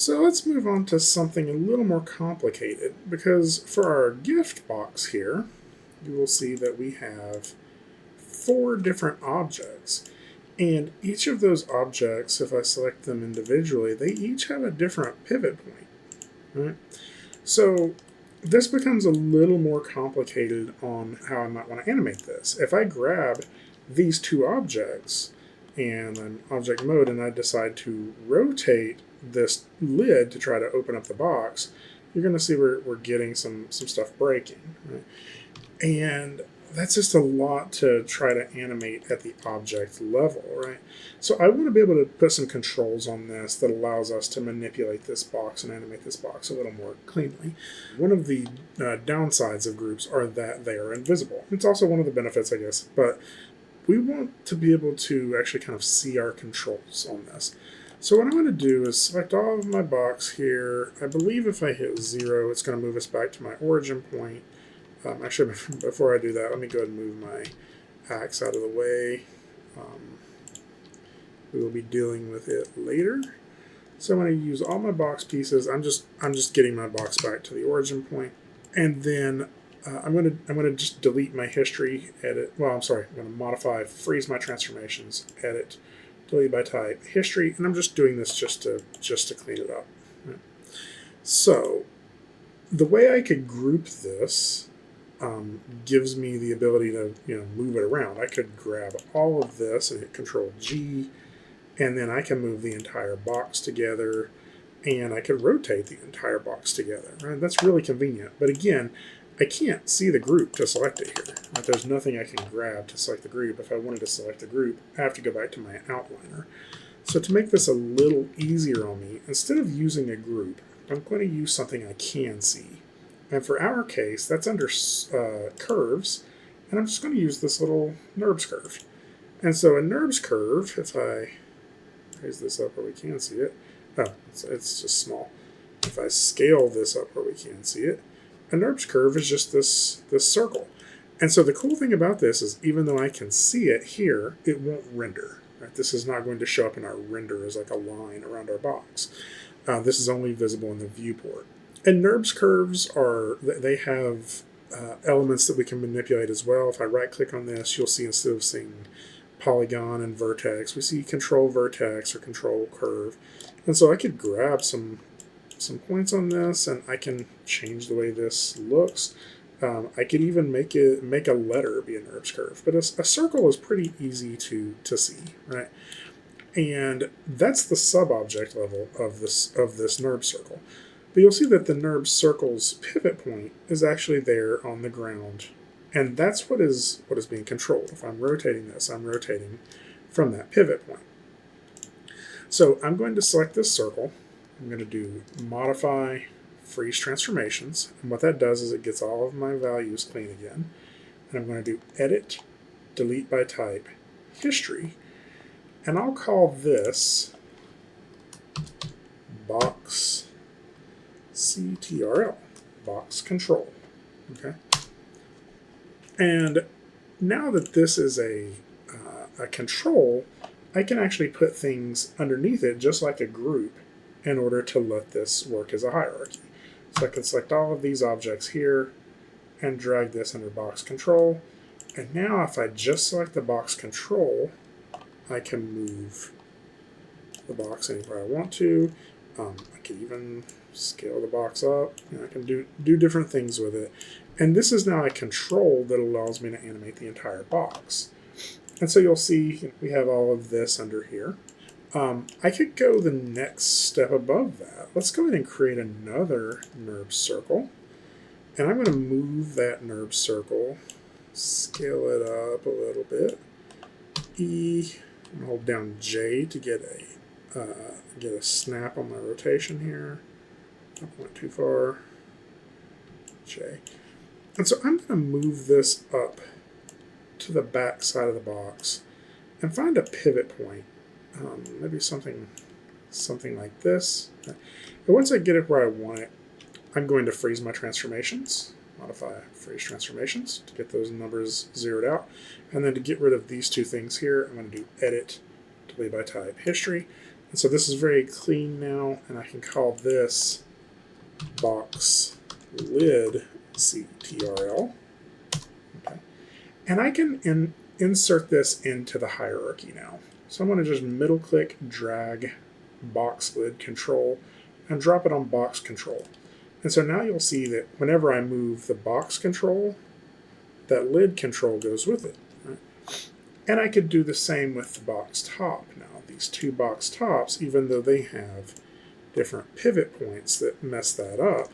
So let's move on to something a little more complicated, because for our gift box here, you will see that we have 4 different objects. And each of those objects, if I select them individually, they each have a different pivot point. Right? So this becomes a little more complicated on how I might want to animate this. If I grab these 2 objects and I'm object mode and I decide to rotate this lid to try to open up the box, you're going to see we're getting some stuff breaking. Right? And that's just a lot to try to animate at the object level, right? So I want to be able to put some controls on this that allows us to manipulate this box and animate this box a little more cleanly. One of the downsides of groups are that they are invisible. It's also one of the benefits, I guess, but we want to be able to actually kind of see our controls on this. So what I'm going to do is select all of my box here. I believe if I hit 0, it's going to move us back to my origin point. Actually, before I do that, let me go ahead and move my axe out of the way. We will be dealing with it later. So I'm going to use all my box pieces. I'm just getting my box back to the origin point, and then I'm going to just delete my history, edit. Well, I'm sorry. I'm going to modify, freeze my transformations, edit, delete by type, history, and I'm just doing this just to clean it up. Right. So the way I could group this gives me the ability to move it around. I could grab all of this and hit Control G, and then I can move the entire box together, and I could rotate the entire box together. Right? That's really convenient. But again, I can't see the group to select it here. Right? There's nothing I can grab to select the group. If I wanted to select the group, I have to go back to my outliner. So to make this a little easier on me, instead of using a group, I'm going to use something I can see. And for our case, that's under curves, and I'm just going to use this little NURBS curve. And so a NURBS curve, if I raise this up where we can see it, it's just small. If I scale this up where we can see it, a NURBS curve is just this circle. And so the cool thing about this is even though I can see it here, it won't render. Right? This is not going to show up in our render as like a line around our box. This is only visible in the viewport. And NURBS curves they have elements that we can manipulate as well. If I right-click on this, you'll see instead of seeing polygon and vertex, we see control vertex or control curve. And so I could grab some points on this, and I can change the way this looks. I could even make a letter be a NURBS curve. But a circle is pretty easy to see, right? And that's the sub-object level of this NURBS circle. But you'll see that the NURBS circle's pivot point is actually there on the ground. And that's what is being controlled. If I'm rotating this, I'm rotating from that pivot point. So I'm going to select this circle. I'm going to do Modify, Freeze Transformations. And what that does is it gets all of my values clean again. And I'm going to do Edit, Delete by Type, History. And I'll call this Box CTRL, box control. Okay. And now that this is a control, I can actually put things underneath it just like a group in order to let this work as a hierarchy. So I can select all of these objects here and drag this under box control. And now if I just select the box control, I can move the box anywhere I want to. I can even scale the box up. I can do different things with it. And this is now a control that allows me to animate the entire box. And so you'll see we have all of this under here. I could go the next step above that. Let's go ahead and create another NURBS circle. And I'm going to move that NURBS circle, scale it up a little bit. E, and hold down J to get a snap on my rotation here. I went too far. J. And so I'm going to move this up to the back side of the box and find a pivot point. Maybe something like this. And once I get it where I want it, I'm going to freeze my transformations. Modify freeze transformations to get those numbers zeroed out. And then to get rid of these two things here, I'm going to do Edit, Delete by Type, History. And so this is very clean now, and I can call this box lid CTRL. Okay. And I can insert this into the hierarchy now. So I'm going to just middle click, drag box lid control, and drop it on box control. And so now you'll see that whenever I move the box control, that lid control goes with it. Right? And I could do the same with the box top now. These two box tops, even though they have different pivot points that mess that up,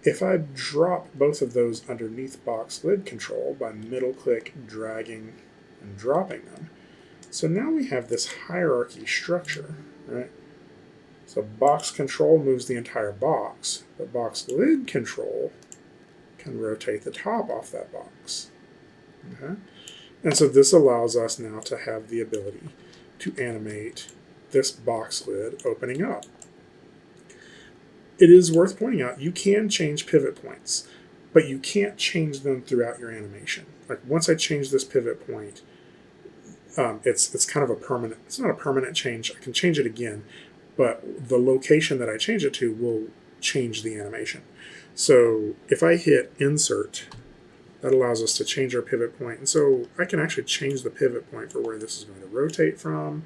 if I drop both of those underneath box lid control by middle click, dragging, and dropping them, so now we have this hierarchy structure, right? So box control moves the entire box, but box lid control can rotate the top off that box. Okay? And so this allows us now to have the ability to animate this box lid opening up. It is worth pointing out, you can change pivot points, but you can't change them throughout your animation. Like once I change this pivot point, it's kind of a permanent, it's not a permanent change, I can change it again, but the location that I change it to will change the animation. So if I hit insert, that allows us to change our pivot point. And so I can actually change the pivot point for where this is going to rotate from.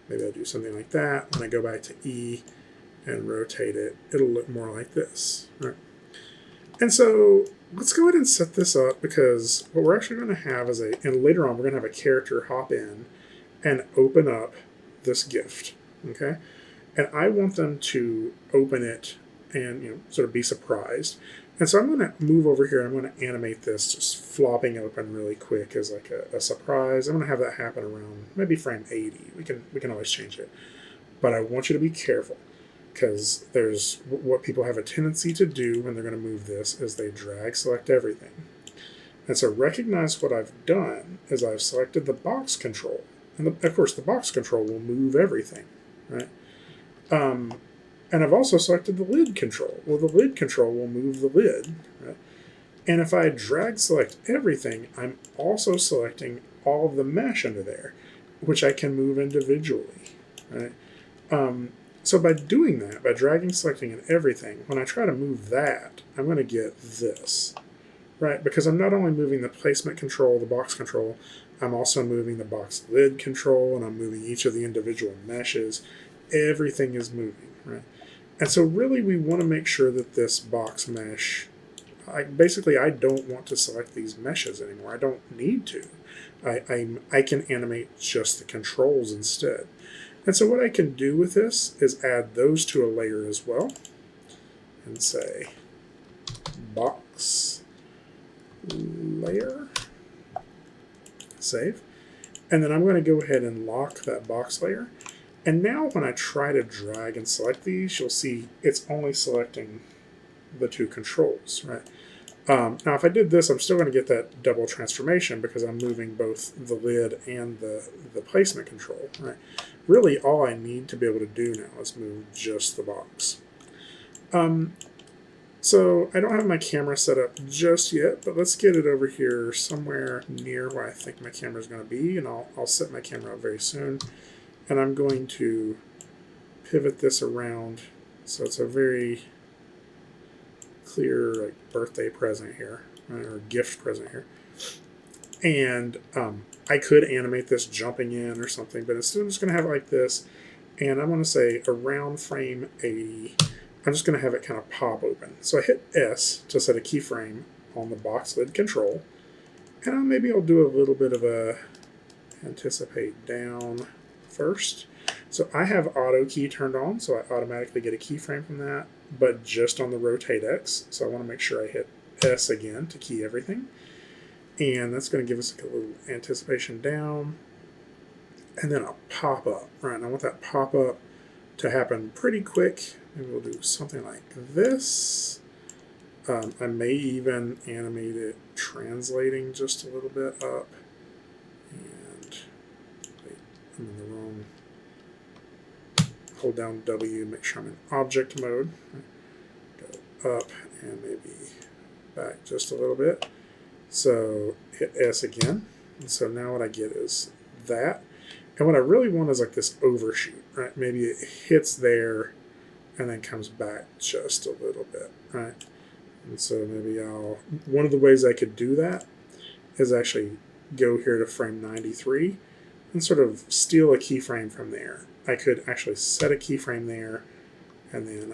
Maybe I'll do something like that. When I go back to E and rotate it, it'll look more like this. Right? And so let's go ahead and set this up, because what we're actually going to have is and later on we're going to have a character hop in and open up this gift. Okay? And I want them to open it and sort of be surprised. And so I'm going to move over here and I'm going to animate this just flopping open really quick as like a surprise. I'm going to have that happen around maybe frame 80. We can always change it. But I want you to be careful, because there's what people have a tendency to do when they're going to move this is they drag select everything. And so recognize what I've done is I've selected the box control. And of course the box control will move everything, right? And I've also selected the lid control. Well, the lid control will move the lid, right? And if I drag select everything, I'm also selecting all of the mesh under there, which I can move individually, right? So by doing that, by dragging, selecting, and everything, when I try to move that, I'm going to get this, right? Because I'm not only moving the placement control, the box control, I'm also moving the box lid control, and I'm moving each of the individual meshes. Everything is moving, right? And so really we want to make sure that this box mesh, I don't want to select these meshes anymore. I don't need to. I can animate just the controls instead. And so what I can do with this is add those to a layer as well and say box layer, save. And then I'm going to go ahead and lock that box layer. And now when I try to drag and select these, you'll see it's only selecting the two controls, right? Now if I did this, I'm still going to get that double transformation because I'm moving both the lid and the placement control, right? Really all I need to be able to do now is move just the box. So I don't have my camera set up just yet, but let's get it over here somewhere near where I think my camera is going to be, and I'll set my camera up very soon. And I'm going to pivot this around so it's a very clear birthday present here, right, or gift present here. And I could animate this jumping in or something, but instead I'm just going to have it like this. And I'm going to say around frame 80, I'm just going to have it kind of pop open. So I hit S to set a keyframe on the box lid control. And maybe I'll do a little bit of a anticipate down first. So I have auto key turned on, so I automatically get a keyframe from that, but just on the rotate X. So I want to make sure I hit S again to key everything. And that's going to give us a little anticipation down. And then I'll pop up, right? And I want that pop up to happen pretty quick. Maybe we'll do something like this. I may even animate it translating just a little bit up. And wait, I'm in the wrong. Hold down W, make sure I'm in object mode. Go up and maybe back just a little bit. So hit S again. And so now what I get is that. And what I really want is like this overshoot, right? Maybe it hits there and then comes back just a little bit, right? And so maybe one of the ways I could do that is actually go here to frame 93 and sort of steal a keyframe from there. I could actually set a keyframe there and then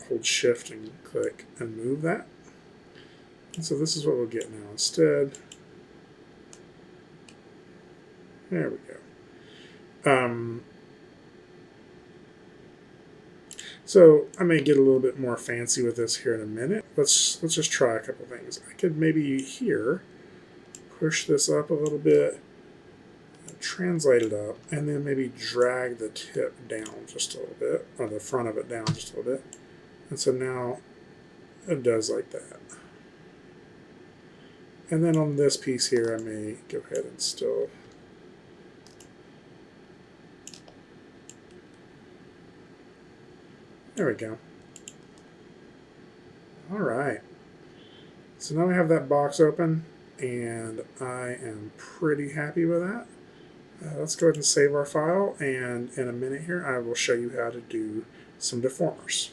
hold shift and click and move that. And so this is what we'll get now instead. There we go. So I may get a little bit more fancy with this here in a minute. Let's just try a couple things. I could maybe here push this up a little bit, translate it up, and then maybe drag the tip down just a little bit, or the front of it down just a little bit. And so now it does like that. And then on this piece here, I may go ahead and still there we go. All right. So now we have that box open, and I am pretty happy with that. Let's go ahead and save our file, and in a minute here, I will show you how to do some deformers.